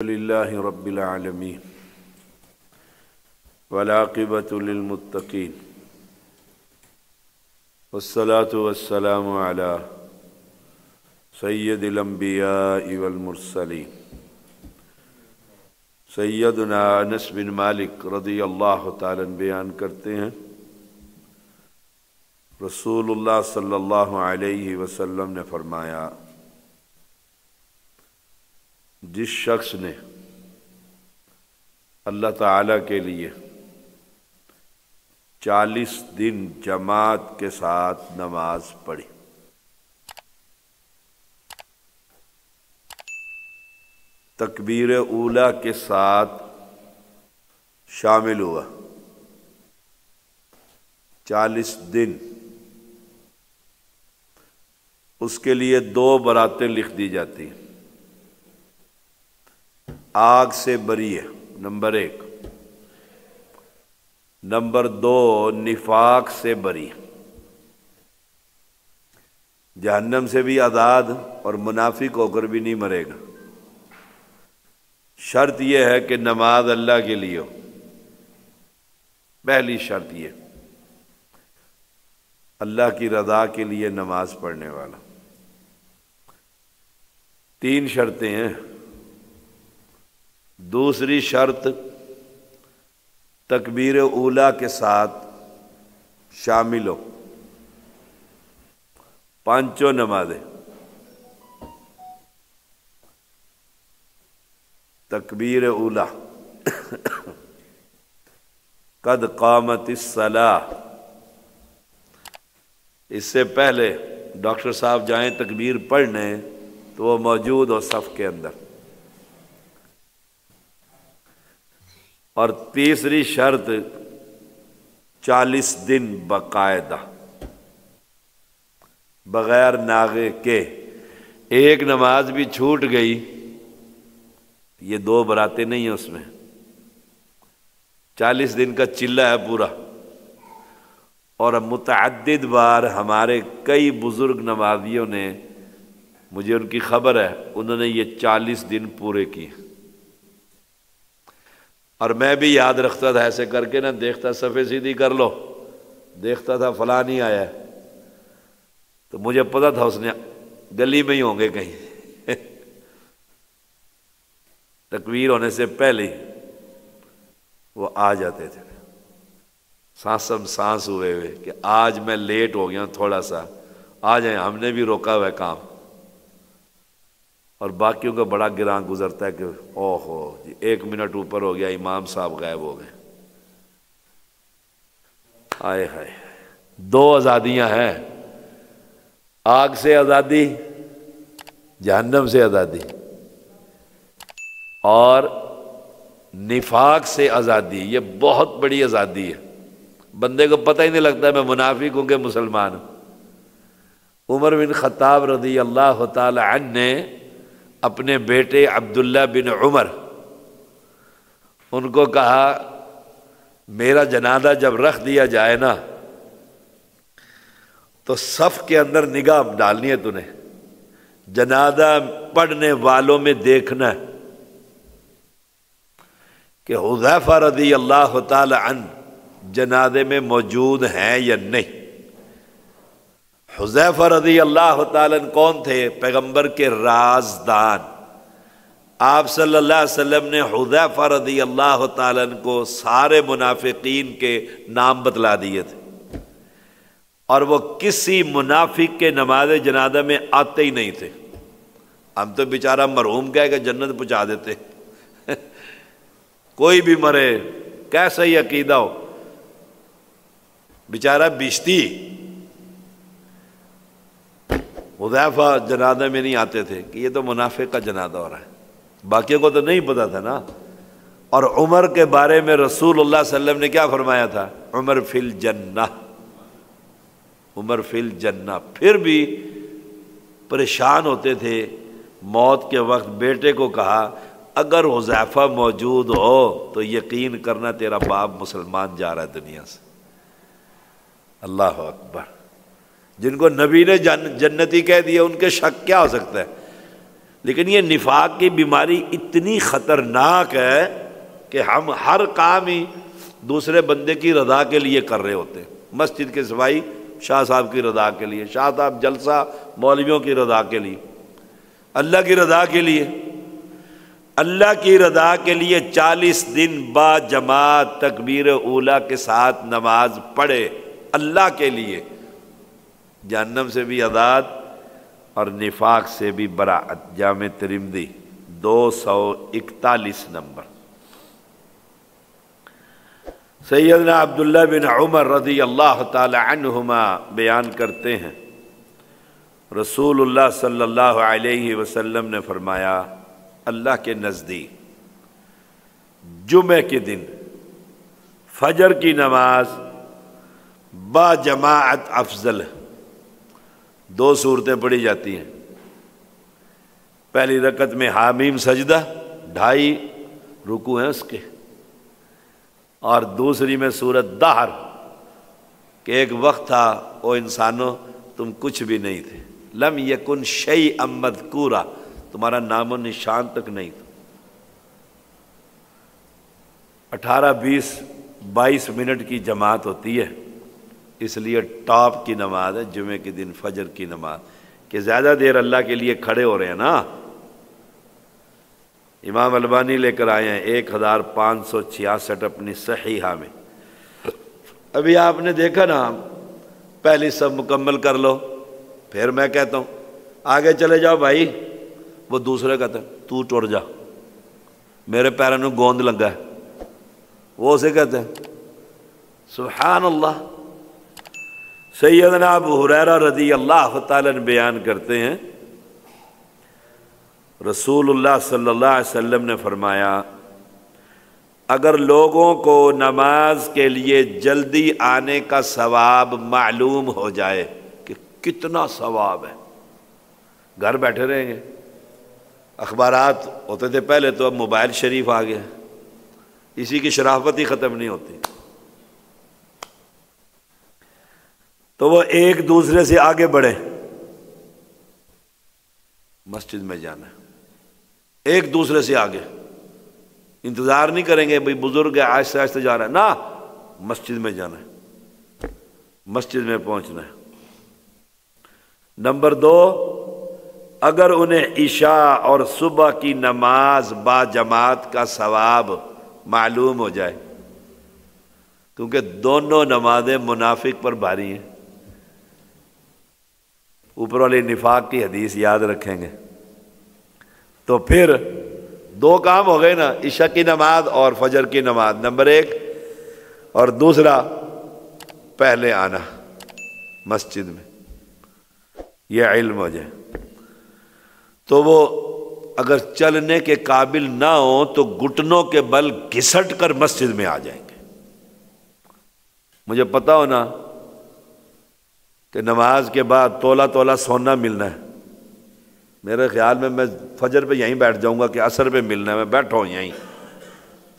للہ رب العالمین والعاقبۃ للمتقین والصلاة والسلام علی سید الانبیاء والمرسلین سیدنا انس بن مالک رضی اللہ تعالیٰ عنہ بیان کرتے ہیں، رسول اللہ صلی اللہ علیہ وسلم نے فرمایا، جس شخص نے اللہ تعالیٰ کے لیے 40 دن جماعت کے ساتھ نماز پڑھی، تکبیر اولیٰ کے ساتھ شامل ہوا، 40 دن، اس کے لیے 2 براتیں لکھ دی جاتی ہیں۔ آگ سے بری ہے، نمبر 1۔ نمبر 2، نفاق سے بری ہے، جہنم سے بھی آزاد اور منافق ہو کر بھی نہیں مرے گا۔ شرط یہ ہے کہ نماز اللہ کے لیے ہو، پہلی شرط یہ، اللہ کی رضا کے لیے نماز پڑھنے والا۔ 3 شرطیں ہیں۔ دوسری شرط، تکبیر اولیٰ کے ساتھ شامل ہو، 5 نمازیں، تکبیر اولیٰ، قد قامت الصلاۃ، اس سے پہلے ڈاکٹر صاحب جائیں تکبیر پڑھنے تو وہ موجود ہو صف کے اندر۔ اور تیسری شرط، 40 دن باقاعدہ، بغیر ناغے کے۔ ایک نماز بھی چھوٹ گئی، یہ 2 براتیں نہیں ہیں اس میں، 40 دن کا چلہ ہے پورا۔ اور متعدد بار ہمارے کئی بزرگ نمازیوں نے، مجھے ان کی خبر ہے، انہوں نے یہ 40 دن پورے کیے۔ اور میں بھی یاد رکھتا تھا، ایسے کر کے نہ دیکھتا، صفحے سیدھی کر لو، دیکھتا تھا فلاں نہیں آیا ہے، تو مجھے پتا تھا اس نے گلی میں ہی ہوں گے کہیں، تکبیر ہونے سے پہلے وہ آ جاتے تھے، سانس ہوئے کہ آج میں لیٹ ہو گیا ہوں تھوڑا سا، آ جائیں، ہم نے بھی روکا ہوا ہے کام۔ اور باقیوں کا بڑا گراں گزرتا ہے کہ اوہو جی 1 منٹ اوپر ہو گیا، امام صاحب غائب ہو گئے۔ آئے ہائے، 2 آزادیاں ہیں، آگ سے آزادی، جہنم سے آزادی، اور نفاق سے آزادی۔ یہ بہت بڑی آزادی ہے، بندے کو پتہ ہی نہیں لگتا میں منافق ہوں کہ مسلمان ہوں۔ عمر بن خطاب رضی اللہ تعالی عنہ نے اپنے بیٹے عبداللہ بن عمر، ان کو کہا، میرا جنازہ جب رکھ دیا جائے نا تو صف کے اندر نگاہ ڈالنی ہے، تو نے جنازہ پڑھنے والوں میں دیکھنا ہے کہ حذیفہ رضی اللہ تعالی عنہ جنازے میں موجود ہیں یا نہیں۔ حذیفہ رضی اللہ تعالیٰ عنہ کون تھے؟ پیغمبر کے رازدان۔ آپ صلی اللہ علیہ وسلم نے حذیفہ رضی اللہ تعالیٰ عنہ کو سارے منافقین کے نام بتلا دیے تھے، اور وہ کسی منافق کے نماز جنازہ میں آتے ہی نہیں تھے۔ ہم تو بیچارہ مرحوم کہہ کہ جنت پہنچا دیتے، کوئی بھی مرے کیسا ہی عقیدہ ہو، بیچارہ بیشتی، حذیفہ جنازہ میں نہیں آتے تھے کہ یہ تو منافق کا جنازہ ہو رہا ہے، باقیوں کو تو نہیں پتا تھا نا۔ اور عمر کے بارے میں رسول اللہ صلی اللہ علیہ وسلم نے کیا فرمایا تھا؟ عمر فی الجنہ، عمر فی الجنہ۔ پھر بھی پریشان ہوتے تھے، موت کے وقت بیٹے کو کہا، اگر حذیفہ موجود ہو تو یقین کرنا تیرا باپ مسلمان جا رہا ہے دنیا سے۔ اللہ اکبر، جن کو نبی نے جنتی کہہ دیا ان کے شک کیا ہو سکتا ہے؟ لیکن یہ نفاق کی بیماری اتنی خطرناک ہے کہ ہم ہر کام ہی دوسرے بندے کی رضا کے لیے کر رہے ہوتے ہیں. مسجد کے صفائی شاہ صاحب کی رضا کے لیے، شاہ صاحب جلسہ مولویوں کی رضا کے لیے، اللہ کی رضا کے لیے. اللہ کی رضا کے لیے 40 دن با جماعت تکبیر اولیٰ کے ساتھ نماز پڑھے اللہ کے لیے، جہنم سے بھی آزاد اور نفاق سے بھی براءت. جامع ترمذی 241 نمبر. سیدنا عبداللہ بن عمر رضی اللہ تعالی عنہما بیان کرتے ہیں رسول اللہ صلی اللہ علیہ وسلم نے فرمایا اللہ کے نزدیک جمعہ کے دن فجر کی نماز با جماعت افضل ہے. 2 صورتیں پڑھی جاتی ہیں. پہلی رکعت میں حامیم سجدہ 2.5 رکوع ہیں اس کے، اور دوسری میں سورۃ دہر کہ ایک وقت تھا او انسانوں تم کچھ بھی نہیں تھے، لم یکن شیئا مذکورا، تمہارا نام و نشان تک نہیں تھا. 18 20 22 منٹ کی جماعت ہوتی ہے، اس لیے ٹاپ کی نماز ہے جمعے کے دن فجر کی نماز، کہ زیادہ دیر اللہ کے لیے کھڑے ہو رہے ہیں نا. امام البانی لے کر آئے ہیں 1566 اپنی صحیحہ میں. ابھی آپ نے دیکھا نا، پہلی سب مکمل کر لو، پھر میں کہتا ہوں آگے چلے جاؤ بھائی، وہ دوسرے کہتا ہے تو ٹر جا میرے پیروں میں گوند لگا ہے، وہ اسے کہتے ہیں سبحان اللہ. سیدنا ابو ہریرہ رضی اللہ تعالیٰ عنہ بیان کرتے ہیں رسول اللہ صلی اللہ علیہ وسلم نے فرمایا اگر لوگوں کو نماز کے لیے جلدی آنے کا ثواب معلوم ہو جائے کہ کتنا ثواب ہے، گھر بیٹھے رہیں گے. اخبارات ہوتے تھے پہلے، تو اب موبائل شریف آ گیا، اسی کی شرافت ہی ختم نہیں ہوتی. تو وہ ایک دوسرے سے آگے بڑھے، مسجد میں جانا ہے، ایک دوسرے سے آگے، انتظار نہیں کریں گے بھئی بزرگ ہے آہستہ آہستہ جا رہا ہے، نا مسجد میں جانا ہے، مسجد میں پہنچنا ہے. نمبر 2، اگر انہیں عشاء اور صبح کی نماز با جماعت کا ثواب معلوم ہو جائے، کیونکہ دونوں نمازیں منافق پر بھاری ہیں. اوپر والے نفاق کی حدیث یاد رکھیں گے تو پھر 2 کام ہو گئے نا، عشاء کی نماز اور فجر کی نماز نمبر 1، اور دوسرا پہلے آنا مسجد میں، یہ علم ہو جائے تو وہ اگر چلنے کے قابل نہ ہو تو گھٹنوں کے بل گھسٹ کر مسجد میں آ جائیں گے. مجھے پتا ہونا کہ نماز کے بعد تولا تولا سونا ملنا ہے، میرے خیال میں فجر پہ یہیں بیٹھ جاؤں گا کہ عصر پہ ملنا ہے، میں بیٹھا ہوں یہیں،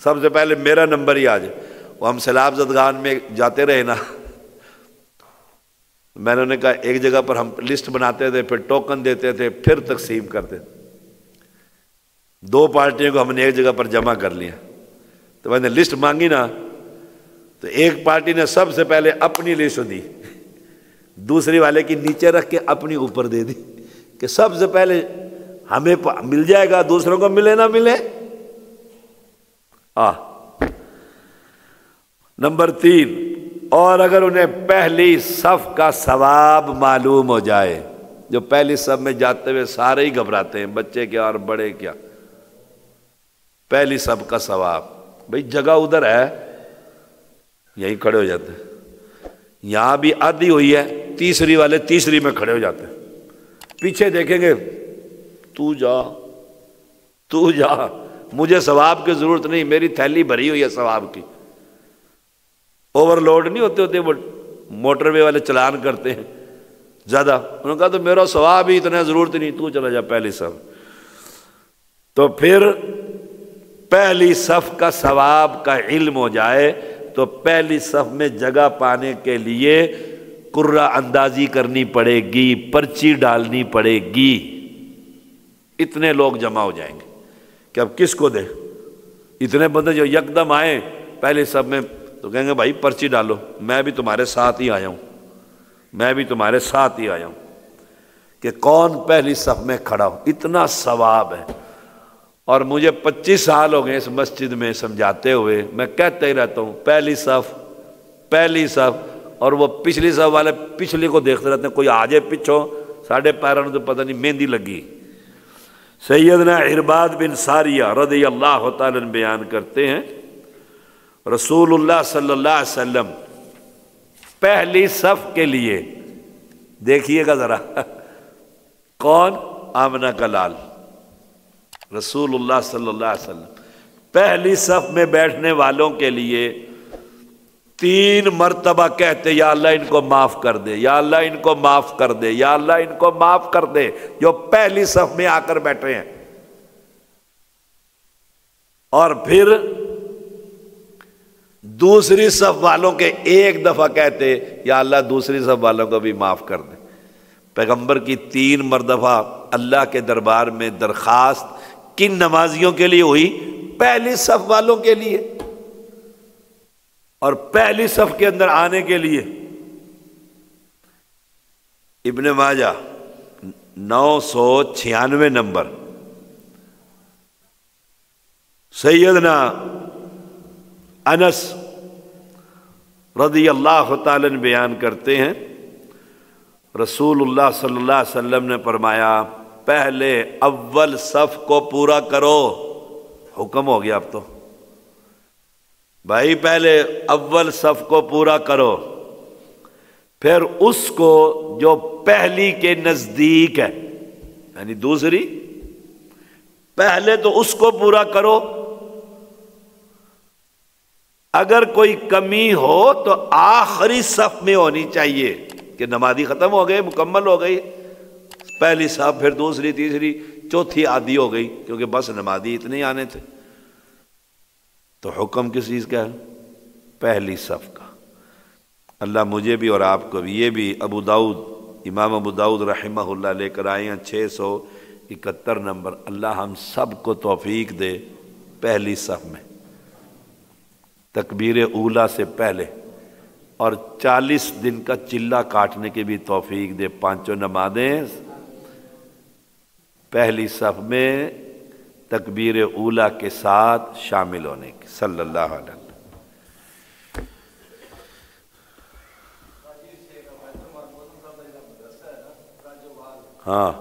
سب سے پہلے میرا نمبر ہی آ جائے. وہ ہم سیلاب زدگان میں جاتے رہے نا، میں نے کہا ایک جگہ پر ہم لسٹ بناتے تھے، پھر ٹوکن دیتے تھے، پھر تقسیم کرتے تھے. 2 پارٹیوں کو ہم نے ایک جگہ پر جمع کر لیا، تو میں نے لسٹ مانگی نا، تو ایک پارٹی نے سب سے پہلے اپنی لسٹ دی، دوسری والے کی نیچے رکھ کے اپنی اوپر دے دی کہ سب سے پہلے ہمیں مل جائے گا، دوسروں کو ملے نہ ملے. نمبر 3، اور اگر انہیں پہلی صف کا ثواب معلوم ہو جائے، جو پہلی صف میں جاتے ہوئے سارے ہی گھبراتے ہیں، بچے کیا اور بڑے کیا، پہلی صف کا ثواب، بھئی جگہ ادھر ہے، یہیں کھڑے ہو جاتے ہیں. یہاں بھی آدھی ہوئی ہے، تیسری والے تیسری میں کھڑے ہو جاتے ہیں، پیچھے دیکھیں گے تو جا مجھے ثواب کی ضرورت نہیں، میری تھیلی بھری ہوئی ہے ثواب کی. اوور لوڈ نہیں ہوتے وہ موٹر وے والے چلان کرتے ہیں زیادہ، انہوں نے کہا تو میرا ثواب ہی اتنا ضرورت نہیں، تو چلا جا پہلی صف. تو پھر پہلی صف کا ثواب کا علم ہو جائے تو پہلی صف میں جگہ پانے کے لیے قرعہ اندازی کرنی پڑے گی، پرچی ڈالنی پڑے گی. اتنے لوگ جمع ہو جائیں گے کہ اب کس کو دے. اتنے بندے جو یکدم آئے پہلے صف میں تو کہیں گے بھائی پرچی ڈالو، میں بھی تمہارے ساتھ ہی آیا ہوں، میں بھی تمہارے ساتھ ہی آیا ہوں، کہ کون پہلی صف میں کھڑا ہو. اتنا ثواب ہے. اور مجھے 25 سال ہو گئے اس مسجد میں سمجھاتے ہوئے، میں کہتے ہی رہتا ہوں پہلی صف پہلی صف، اور وہ پچھلی صف والے پچھلی کو دیکھتے رہتے ہیں، کوئی آ جائے پچھوں، ساڑھے پیروں میں تو پتہ نہیں مہندی لگی. سیدنا عرباد بن ساریہ رضی اللہ تعالیٰ عنہ بیان کرتے ہیں رسول اللہ صلی اللہ علیہ وسلم پہلی صف کے لیے، دیکھیے گا ذرا کون؟ آمنہ کا لال رسول اللہ صلی اللہ علیہ وسلم پہلی صف میں بیٹھنے والوں کے لیے 3 مرتبہ کہتے یا اللہ ان کو معاف کر دے، یا اللہ ان کو معاف کر دے، یا اللہ ان کو معاف کر دے، جو پہلی صف میں آ کر بیٹھے ہیں. اور پھر دوسری صف والوں کے ایک دفعہ کہتے یا اللہ دوسری صف والوں کو بھی معاف کر دے. پیغمبر کی 3 مرتبہ اللہ کے دربار میں درخواست کن نمازیوں کے لیے ہوئی؟ پہلی صف والوں کے لیے. اور پہلی صف کے اندر آنے کے لیے ابن ماجہ 996 نمبر سیدنا انس رضی اللہ تعالیٰ بیان کرتے ہیں رسول اللہ صلی اللہ علیہ وسلم نے فرمایا پہلے اول صف کو پورا کرو. حکم ہو گیا اب تو بھائی، پہلے اول صف کو پورا کرو، پھر اس کو جو پہلی کے نزدیک ہے، یعنی دوسری، پہلے تو اس کو پورا کرو. اگر کوئی کمی ہو تو آخری صف میں ہونی چاہیے کہ نمازی ختم ہو گئے، مکمل ہو گئی، پہلی صف پھر دوسری تیسری چوتھی آدھی ہو گئی، کیونکہ بس نمازی اتنے آنے تھے. تو حکم کس چیز کا ہے؟ پہلی صف کا. اللہ مجھے بھی اور آپ کو بھی، یہ بھی ابو داؤد، امام ابو داؤد رحمہ اللہ لے کر آئے ہیں 671 نمبر. اللہ ہم سب کو توفیق دے پہلی صف میں تکبیر اولیٰ سے پہلے، اور 40 دن کا چلہ کاٹنے کی بھی توفیق دے. 5 نمازیں پہلی صف میں تکبیر اولیٰ کے ساتھ شامل ہونے کی. صلی اللہ علیہ وسلم. ہاں